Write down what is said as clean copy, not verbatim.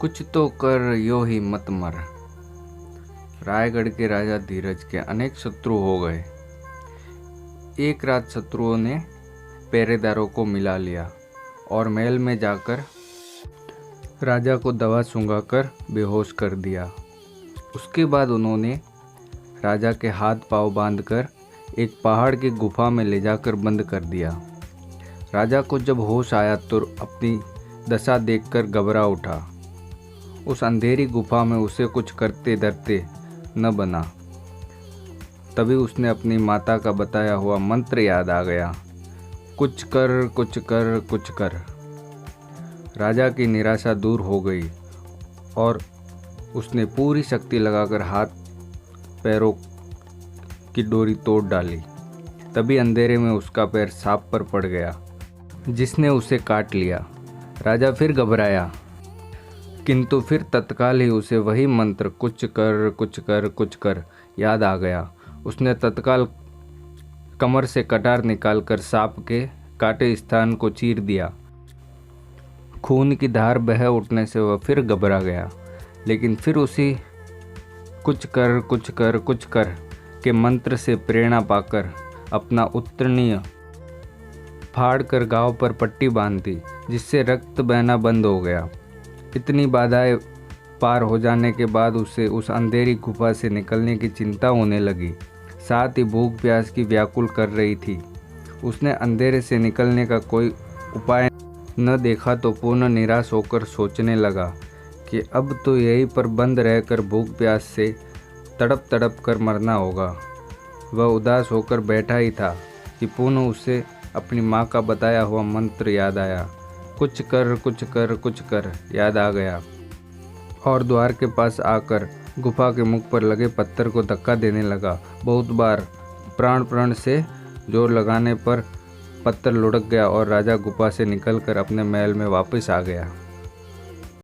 कुछ तो कर यो ही मत मर। रायगढ़ के राजा धीरज के अनेक शत्रु हो गए। एक रात शत्रुओं ने पहरेदारों को मिला लिया और महल में जाकर राजा को दवा सूंघाकर बेहोश कर दिया। उसके बाद उन्होंने राजा के हाथ पांव बांधकर एक पहाड़ की गुफा में ले जाकर बंद कर दिया। राजा को जब होश आया तो अपनी दशा देखकर घबरा उठा। उस अंधेरी गुफा में उसे कुछ करते डरते न बना। तभी उसने अपनी माता का बताया हुआ मंत्र याद आ गया, कुछ कर कुछ कर कुछ कर। राजा की निराशा दूर हो गई और उसने पूरी शक्ति लगाकर हाथ पैरों की डोरी तोड़ डाली। तभी अंधेरे में उसका पैर सांप पर पड़ गया, जिसने उसे काट लिया। राजा फिर घबराया, किंतु फिर तत्काल ही उसे वही मंत्र कुछ कर कुछ कर कुछ कर याद आ गया। उसने तत्काल कमर से कटार निकालकर सांप के काटे स्थान को चीर दिया। खून की धार बह उठने से वह फिर घबरा गया, लेकिन फिर उसी कुछ कर कुछ कर कुछ कर के मंत्र से प्रेरणा पाकर अपना उत्तरणीय फाड़ कर घाव पर पट्टी बांध दी, जिससे रक्त बहना बंद हो गया। इतनी बाधाएं पार हो जाने के बाद उसे उस अंधेरी गुफा से निकलने की चिंता होने लगी, साथ ही भूख प्यास की व्याकुल कर रही थी। उसने अंधेरे से निकलने का कोई उपाय न देखा तो पूर्ण निराश होकर सोचने लगा कि अब तो यहीं पर बंद रहकर भूख प्यास से तड़प तड़प कर मरना होगा। वह उदास होकर बैठा ही था कि पुनः उसे अपनी माँ का बताया हुआ मंत्र याद आया, कुछ कर कुछ कर कुछ कर याद आ गया और द्वार के पास आकर गुफा के मुख पर लगे पत्थर को धक्का देने लगा। बहुत बार प्राण से जोर लगाने पर पत्थर लुढ़क गया और राजा गुफा से निकलकर अपने महल में वापस आ गया।